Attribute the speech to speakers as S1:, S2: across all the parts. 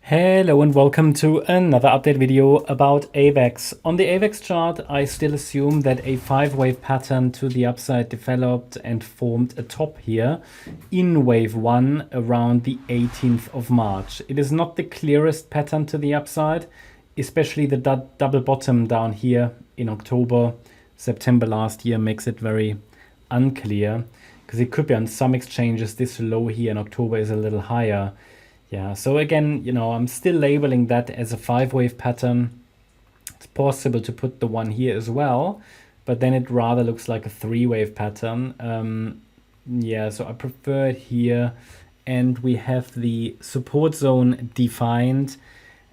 S1: Hello and welcome to another update video about AVAX. On the AVAX chart, I still assume that a 5-wave pattern to the upside developed and formed a top here in wave 1 around the 18th of March. It is not the clearest pattern to the upside, especially the double bottom down here in October, September last year makes it very unclear because it could be on some exchanges this low here in October is a little higher. Yeah, so again, I'm still labeling that as a 5-wave pattern. It's possible to put the one here as well, but then it rather looks like a 3-wave pattern. Yeah, so I prefer it here. And we have the support zone defined.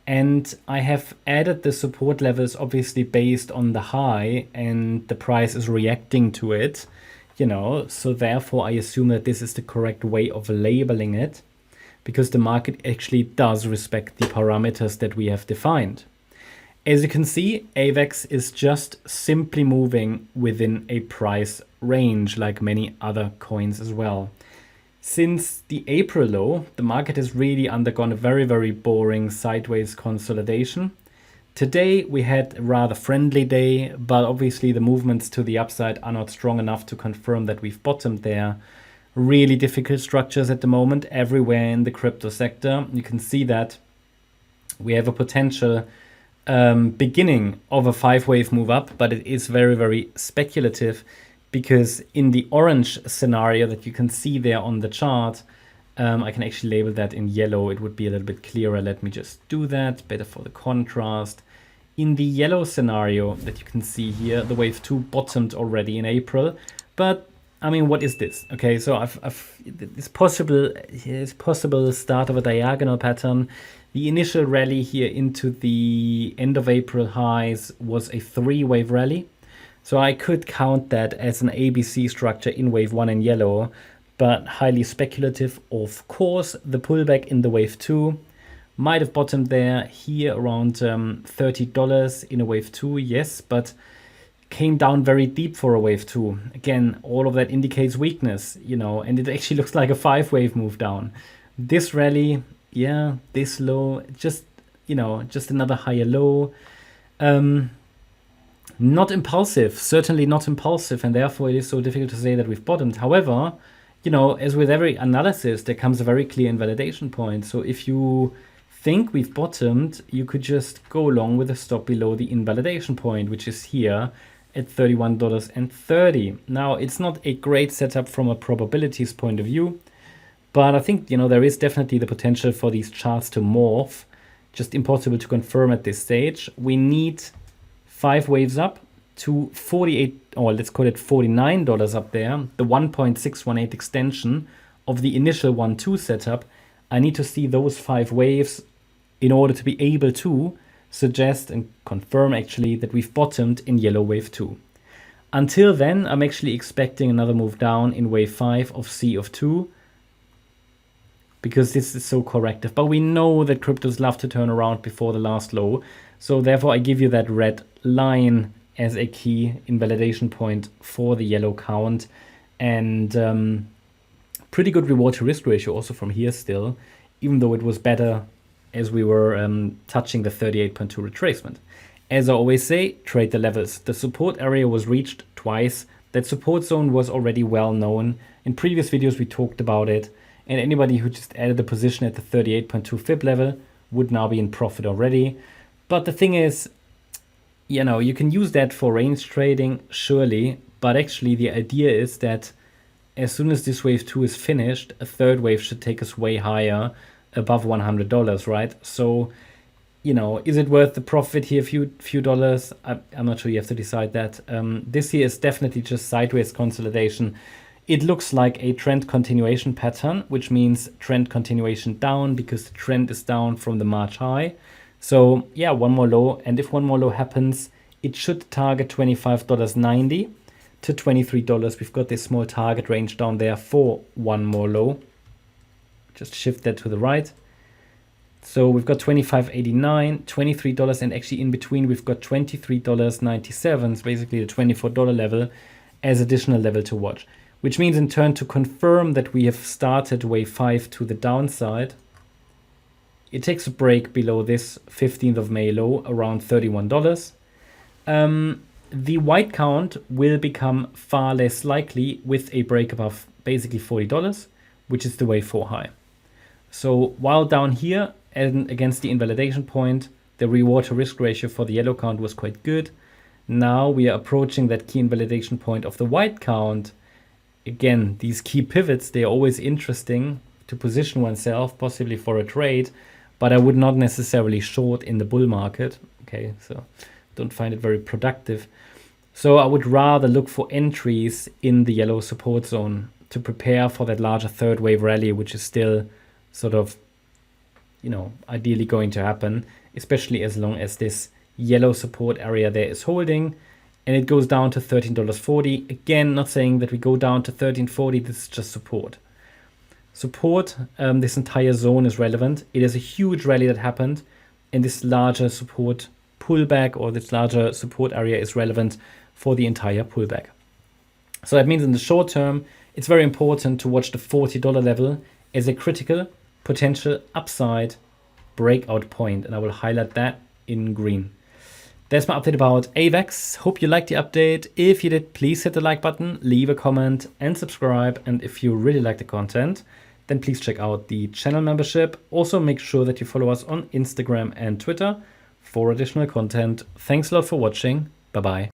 S1: And I have added the support levels obviously based on the high, and the price is reacting to it, So therefore, I assume that this is the correct way of labeling it, because the market actually does respect the parameters that we have defined. As you can see, AVAX is just simply moving within a price range like many other coins as well. Since the April low, the market has really undergone a very, very boring sideways consolidation. Today we had a rather friendly day, but obviously the movements to the upside are not strong enough to confirm that we've bottomed there. Really difficult structures at the moment everywhere in the crypto sector. You can see that we have a potential beginning of a 5-wave move up, but it is very, very speculative because in the orange scenario that you can see there on the chart, I can actually label that in yellow. It would be a little bit clearer. Let me just do that, better for the contrast. In the yellow scenario that you can see here, the wave 2 bottomed already in April, but I mean, what is this? Okay, so it's possible start of a diagonal pattern. The initial rally here into the end of April highs was a 3-wave rally. So I could count that as an ABC structure in wave 1 in yellow, but highly speculative. Of course, the pullback in the wave 2 might have bottomed there here around $30 in a wave 2, yes, but came down very deep for a wave 2. Again, all of that indicates weakness, and it actually looks like a 5-wave move down. This rally, yeah, this low, just another higher low. Not impulsive, certainly not impulsive, and therefore it is so difficult to say that we've bottomed. However, as with every analysis, there comes a very clear invalidation point. So if you think we've bottomed, you could just go along with a stop below the invalidation point, which is here at $31.30. Now, it's not a great setup from a probabilities point of view, but I think, there is definitely the potential for these charts to morph. Just impossible to confirm at this stage. We need 5 waves up to 48, or let's call it $49 up there, the 1.618 extension of the initial 1-2 setup. I need to see those 5 waves in order to be able to suggest and confirm actually that we've bottomed in yellow wave 2. Until then, I'm actually expecting another move down in wave 5 of C of 2, because this is so corrective. But we know that cryptos love to turn around before the last low. So therefore I give you that red line as a key invalidation point for the yellow count. And pretty good reward to risk ratio also from here still, even though it was better as we were touching the 38.2 retracement. As I always say, trade the levels. The support area was reached twice. That support zone was already well known. In previous videos, we talked about it. And anybody who just added the position at the 38.2 fib level would now be in profit already. But the thing is, you can use that for range trading, surely. But actually, the idea is that as soon as this wave 2 is finished, a third wave should take us way higher, above $100, right? So, is it worth the profit here, few dollars? I'm not sure, you have to decide that. This here is definitely just sideways consolidation. It looks like a trend continuation pattern, which means trend continuation down because the trend is down from the March high. So yeah, one more low, and if one more low happens, it should target $25.90 to $23. We've got this small target range down there for one more low. Just shift that to the right. So we've got $25.89, $23, and actually in between we've got $23.97, it's basically the $24 level as additional level to watch. Which means in turn to confirm that we have started wave 5 to the downside, it takes a break below this 15th of May low around $31. The white count will become far less likely with a break above basically $40, which is the wave 4 high. So while down here and against the invalidation point, the reward to risk ratio for the yellow count was quite good. Now we are approaching that key invalidation point of the white count. Again, these key pivots, they are always interesting to position oneself, possibly for a trade, but I would not necessarily short in the bull market. Okay, so don't find it very productive. So I would rather look for entries in the yellow support zone to prepare for that larger third wave rally, which is still sort of, ideally going to happen, especially as long as this yellow support area there is holding and it goes down to $13.40. Again, not saying that we go down to $13.40, this is just support. This entire zone is relevant. It is a huge rally that happened, and this larger support pullback or this larger support area is relevant for the entire pullback. So that means in the short term, it's very important to watch the $40 level as a critical potential upside breakout point, and I will highlight that in green. That's my update about AVAX. Hope you liked the update. If you did, please hit the like button, leave a comment and subscribe. And if you really like the content, then please check out the channel membership. Also make sure that you follow us on Instagram and Twitter for additional content. Thanks a lot for watching. Bye-bye.